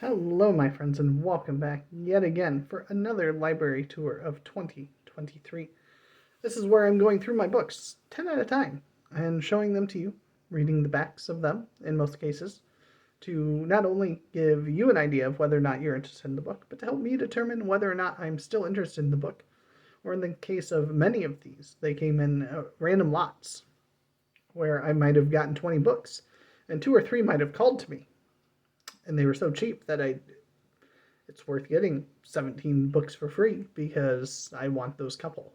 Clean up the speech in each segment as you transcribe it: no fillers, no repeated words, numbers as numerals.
Hello, my friends, and welcome back yet again for another library tour of 2023. This is where I'm going through my books, 10 at a time, and showing them to you, reading the backs of them in most cases, to not only give you an idea of whether or not you're interested in the book, but to help me determine whether or not I'm still interested in the book. Or in the case of many of these, they came in random lots, where I might have gotten 20 books, and 2 or 3 might have called to me. And they were so cheap that it's worth getting 17 books for free because I want those couple.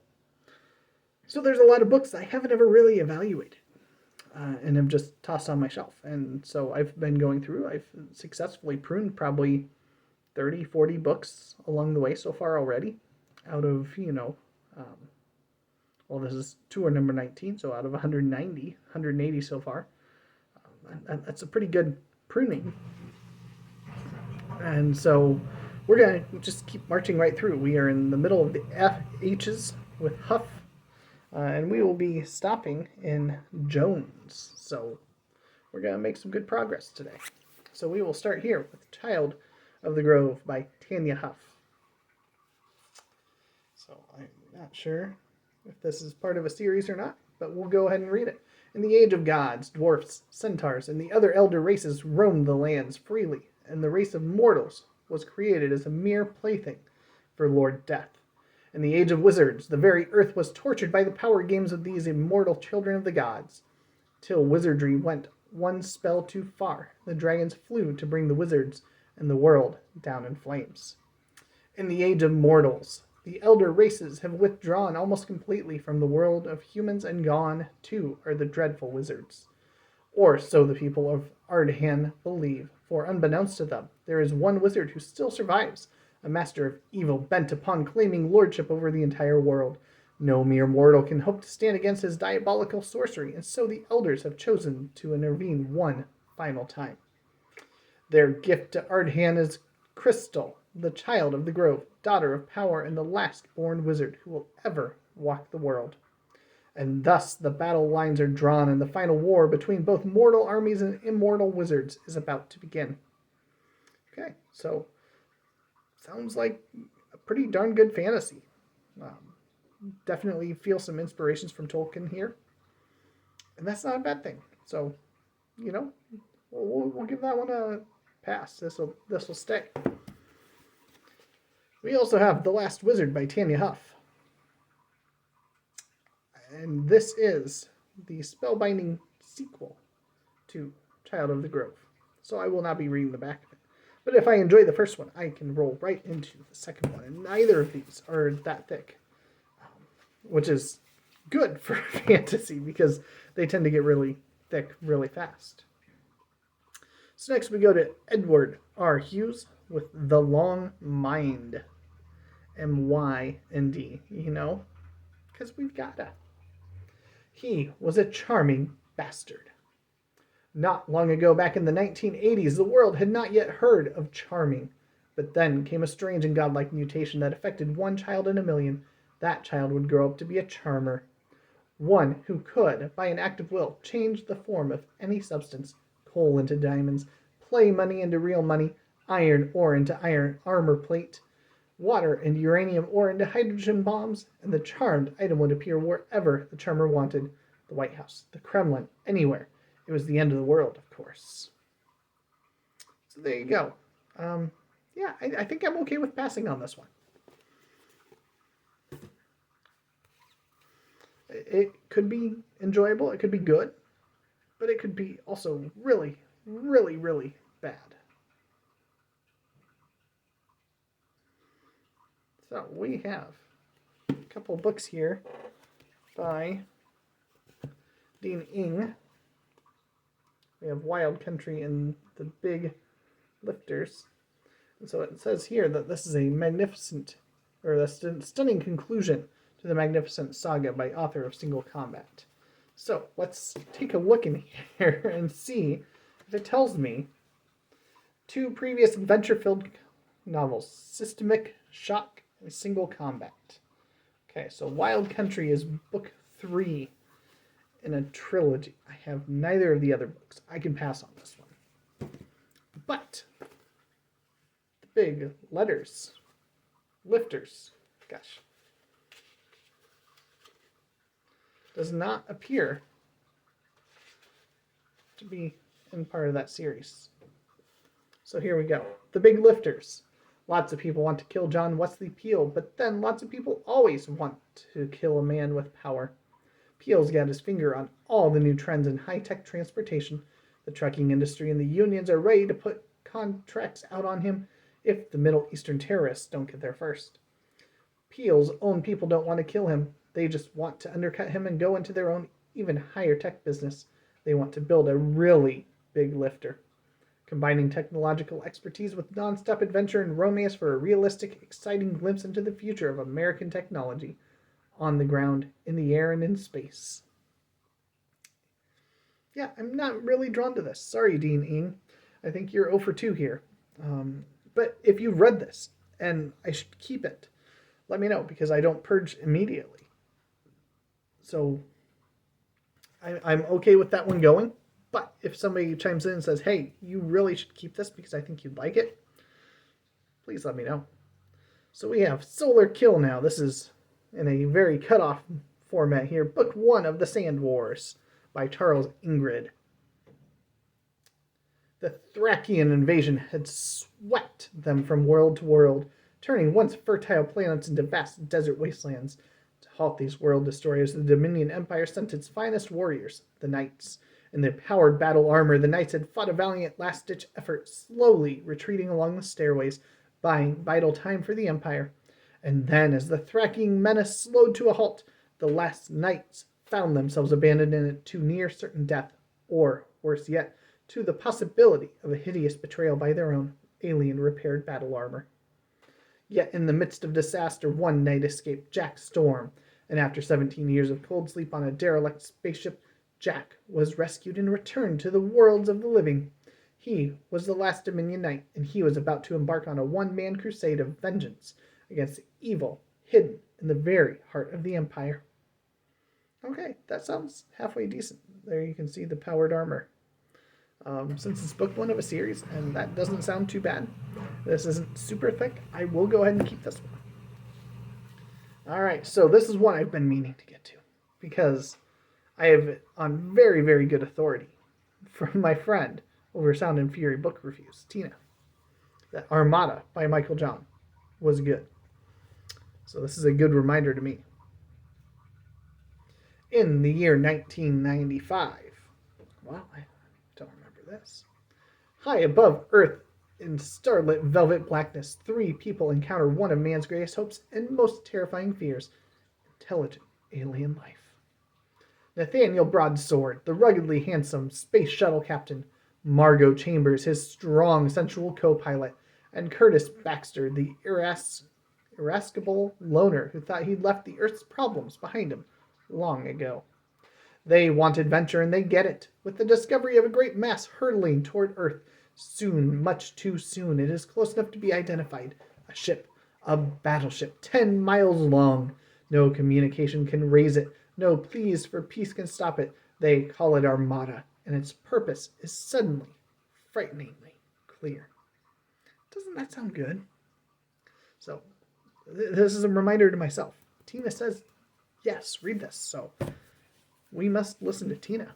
So there's a lot of books I haven't ever really evaluated and have just tossed on my shelf. And so I've been going through, I've successfully pruned probably 30, 40 books along the way so far already out of, this is tour number 19, so out of 180 so far. That's a pretty good pruning. And so we're going to just keep marching right through. We are in the middle of the H's with Huff, and we will be stopping in Jones. So we're going to make some good progress today. So we will start here with Child of the Grove by Tanya Huff. So I'm not sure if this is part of a series or not, but we'll go ahead and read it. In the age of gods, dwarfs, centaurs, and the other elder races roamed the lands freely, and the race of mortals was created as a mere plaything for Lord Death. In the age of wizards, the very earth was tortured by the power games of these immortal children of the gods. Till wizardry went one spell too far, the dragons flew to bring the wizards and the world down in flames. In the age of mortals, the elder races have withdrawn almost completely from the world of humans, and gone, too, are the dreadful wizards. Or so the people of Ardhan believe, for unbeknownst to them, there is one wizard who still survives, a master of evil bent upon claiming lordship over the entire world. No mere mortal can hope to stand against his diabolical sorcery, and so the elders have chosen to intervene one final time. Their gift to Ardhan is Crystal, the child of the grove, daughter of power, and the last born wizard who will ever walk the world. And thus the battle lines are drawn, and the final war between both mortal armies and immortal wizards is about to begin. Okay, so sounds like a pretty darn good fantasy. Definitely feel some inspirations from Tolkien here, and that's not a bad thing. So, we'll give that one a pass. This will stay. We also have The Last Wizard by Tanya Huff. And this is the spellbinding sequel to Child of the Grove. So I will not be reading the back of it. But if I enjoy the first one, I can roll right into the second one. And neither of these are that thick, which is good for fantasy because they tend to get really thick really fast. So next we go to Edward R. Hughes with The Long Mind. M-Y-N-D, because we've gotta. He was a charming bastard. Not long ago, back in the 1980s, the world had not yet heard of charming. But then came a strange and godlike mutation that affected one child in a million. That child would grow up to be a charmer. One who could, by an act of will, change the form of any substance, coal into diamonds, play money into real money, iron ore into iron armor plate, water and uranium ore into hydrogen bombs, and the charmed item would appear wherever the charmer wanted. The White House, the Kremlin, anywhere. It was the end of the world, of course. So there you go. I think I'm okay with passing on this one. It could be enjoyable, it could be good, but it could be also really, really, really bad. So we have a couple books here by Dean Ing. We have Wild Country and the Big Lifters. And so it says here that this is a stunning conclusion to the magnificent saga by author of Single Combat. So let's take a look in here and see if it tells me 2 previous adventure-filled novels, Systemic Shock and Single Combat. Okay, so Wild Country is book 3 in a trilogy. I have neither of the other books. I can pass on this one. But big letters. Lifters. Gosh. Does not appear to be in part of that series. So here we go. The Big Lifters. Lots of people want to kill John Wesley Peel, but then lots of people always want to kill a man with power. Peel's got his finger on all the new trends in high-tech transportation. The trucking industry and the unions are ready to put contracts out on him if the Middle Eastern terrorists don't get there first. Peel's own people don't want to kill him. They just want to undercut him and go into their own even higher tech business. They want to build a really big lifter, combining technological expertise with non-stop adventure and romance for a realistic, exciting glimpse into the future of American technology, on the ground, in the air, and in space. Yeah, I'm not really drawn to this. Sorry, Dean Ing. I think you're 0 for 2 here. But if you've read this, and I should keep it, let me know, because I don't purge immediately. So I'm okay with that one going. But if somebody chimes in and says, hey, you really should keep this because I think you'd like it, please let me know. So we have Solar Kill now. This is in a very cut-off format here. Book 1 of the Sand Wars by Charles Ingrid. The Thracian invasion had swept them from world to world, turning once fertile planets into vast desert wastelands. To halt these world destroyers, the Dominion Empire sent its finest warriors, the Knights. In their powered battle armor, the Knights had fought a valiant last-ditch effort, slowly retreating along the stairways, buying vital time for the Empire. And then, as the Thracian menace slowed to a halt, the last Knights found themselves abandoned in it to near certain death, or, worse yet, to the possibility of a hideous betrayal by their own alien-repaired battle armor. Yet in the midst of disaster, one Knight escaped, Jack Storm, and after 17 years of cold sleep on a derelict spaceship, Jack was rescued and returned to the worlds of the living. He was the last Dominion Knight, and he was about to embark on a one-man crusade of vengeance against the evil hidden in the very heart of the Empire. Okay, that sounds halfway decent. There you can see the powered armor. Since it's book 1 of a series, and that doesn't sound too bad, this isn't super thick, I will go ahead and keep this one. Alright, so this is one I've been meaning to get to, because I have it on very, very good authority from my friend over Sound and Fury book reviews, Tina, that Armada by Michael John was good. So this is a good reminder to me. In the year 1995, wow, I don't remember this. High above Earth in starlit velvet blackness, 3 people encounter one of man's greatest hopes and most terrifying fears: intelligent alien life. Nathaniel Broadsword, the ruggedly handsome space shuttle captain, Margot Chambers, his strong, sensual co-pilot, and Curtis Baxter, the irascible loner who thought he'd left the Earth's problems behind him long ago. They want adventure, and they get it, with the discovery of a great mass hurtling toward Earth. Soon, much too soon, it is close enough to be identified. A ship, a battleship, 10 miles long. No communication can raise it. No pleas for peace can stop it. They call it Armada, and its purpose is suddenly, frighteningly clear. Doesn't that sound good? So, this is a reminder to myself. Tina says, yes, read this, so we must listen to Tina.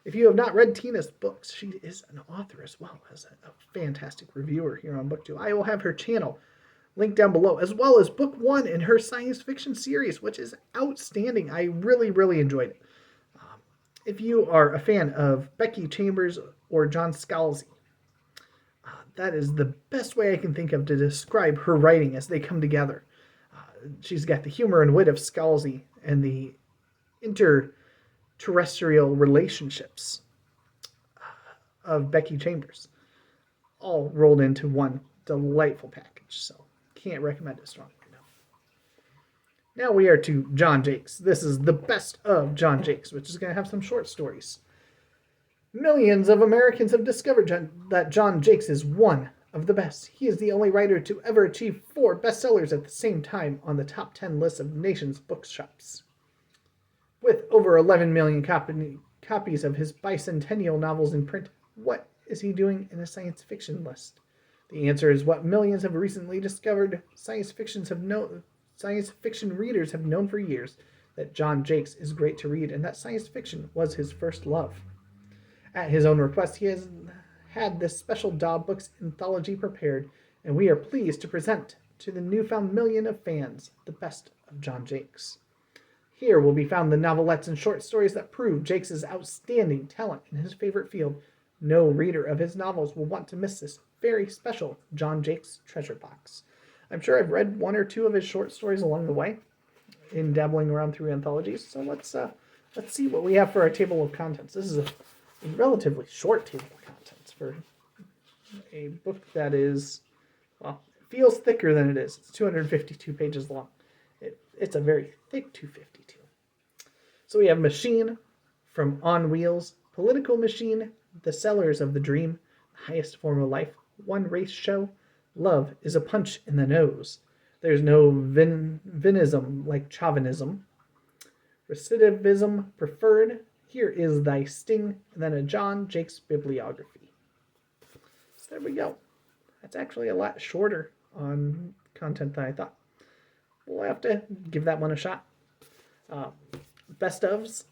If you have not read Tina's books, she is an author as well as a fantastic reviewer here on BookTube. I will have her channel linked down below, as well as book 1 in her science fiction series, which is outstanding. I really, really enjoyed it. If you are a fan of Becky Chambers or John Scalzi, that is the best way I can think of to describe her writing as they come together. She's got the humor and wit of Scalzi and the interterrestrial relationships of Becky Chambers, all rolled into one delightful package. So can't recommend it strongly enough. Now we are to John Jakes. This is the best of John Jakes, which is going to have some short stories. Millions of Americans have discovered that John Jakes is one of the best. He is the only writer to ever achieve 4 bestsellers at the same time on the top 10 list of the nation's bookshops. With over 11 million copies of his bicentennial novels in print, what is he doing in a science fiction list? The answer is what millions have recently discovered. Science fiction readers have known for years that John Jakes is great to read and that science fiction was his first love. At his own request, he has had this special Dog Books anthology prepared, and we are pleased to present to the newfound million of fans the best of John Jakes. Here will be found the novelettes and short stories that prove Jakes' outstanding talent in his favorite field. No reader of his novels will want to miss this very special John Jakes treasure box. I'm sure I've read one or two of his short stories along the way in dabbling around through anthologies. So let's see what we have for our table of contents. This is a relatively short table of contents for a book that is, well, it feels thicker than it is. It's 252 pages long. It's a very thick 252. So we have Machine from On Wheels, Political Machine, The Sellers of the Dream, The Highest Form of Life, One Race Show, Love is a Punch in the Nose. There's no vinism like chauvinism. Recidivism Preferred, Here is Thy Sting, and then a John Jakes bibliography. So there we go. That's actually a lot shorter on content than I thought. We'll have to give that one a shot. Best ofs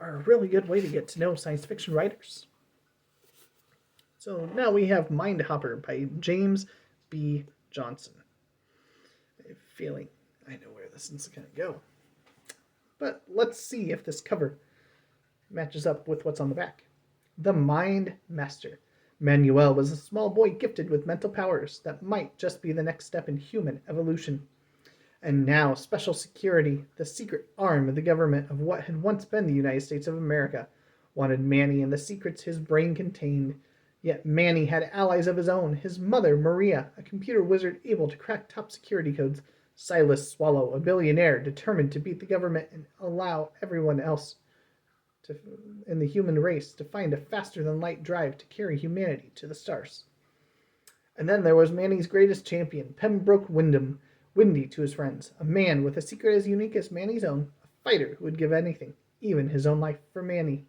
are a really good way to get to know science fiction writers. So now we have Mind Hopper by James B. Johnson. I have a feeling I know where this is going to go. But let's see if this cover matches up with what's on the back. The Mind Master. Manuel was a small boy gifted with mental powers that might just be the next step in human evolution. And now, Special Security, the secret arm of the government of what had once been the United States of America, wanted Manny and the secrets his brain contained. Yet Manny had allies of his own. His mother, Maria, a computer wizard able to crack top security codes. Silas Swallow, a billionaire determined to beat the government and allow everyone else in the human race to find a faster-than-light drive to carry humanity to the stars. And then there was Manny's greatest champion, Pembroke Wyndham, Windy to his friends, a man with a secret as unique as Manny's own, a fighter who would give anything, even his own life, for Manny.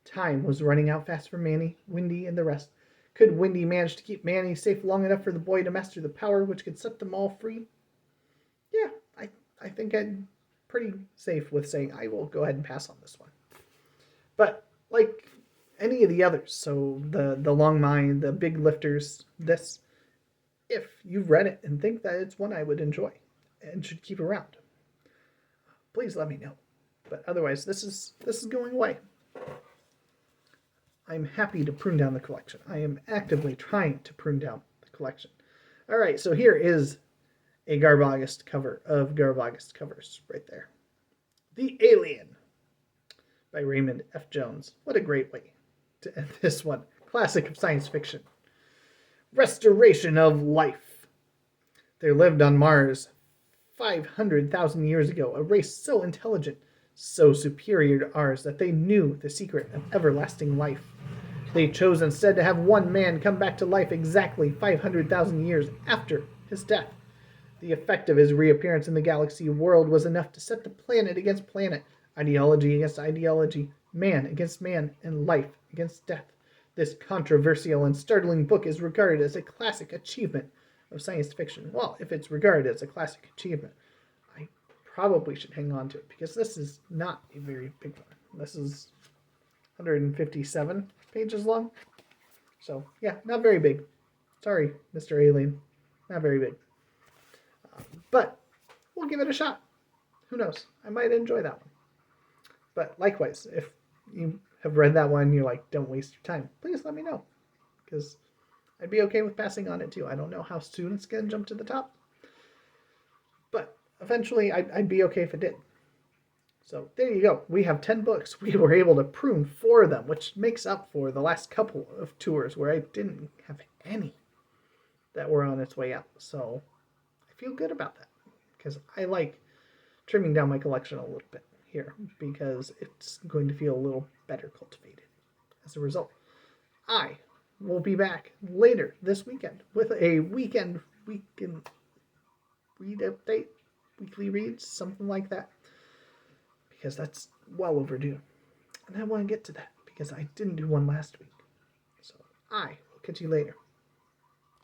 Time was running out fast for Manny, Windy, and the rest. Could Windy manage to keep Manny safe long enough for the boy to master the power which could set them all free? Yeah, I think I'm pretty safe with saying I will go ahead and pass on this one. But like any of the others, so the Long Mind, the Big Lifters, this, if you've read it and think that it's one I would enjoy and should keep around, please let me know. But otherwise, this is going away. I'm happy to prune down the collection. I am actively trying to prune down the collection. All right, so here is a Garbogist cover of Garbogist covers right there. The Alien by Raymond F Jones. What a great way to end this one. Classic of science fiction. Restoration of life. There lived on Mars 500,000 years ago a race so intelligent, so superior to ours that they knew the secret of everlasting life. They chose instead to have one man come back to life exactly 500,000 years after his death. The effect of his reappearance in the galaxy world was enough to set the planet against planet, ideology against ideology, man against man, and life against death. This controversial and startling book is regarded as a classic achievement of science fiction. Well, if it's regarded as a classic achievement, I probably should hang on to it, because this is not a very big one. This is 157 pages long. So, yeah, not very big. Sorry, Mr. Alien. Not very big. But we'll give it a shot. Who knows? I might enjoy that one. But likewise, if you have read that one and you're like, don't waste your time, please let me know, because I'd be okay with passing on it too. I don't know how soon it's going to jump to the top, but eventually I'd be okay if it did. So there you go. We have 10 books. We were able to prune 4 of them, which makes up for the last couple of tours where I didn't have any that were on its way out. So I feel good about that, because I like trimming down my collection a little bit here, because it's going to feel a little better cultivated as a result. I will be back later this weekend with a weekend read update, weekly reads, something like that, because that's well overdue. And I want to get to that because I didn't do one last week. So I will catch you later.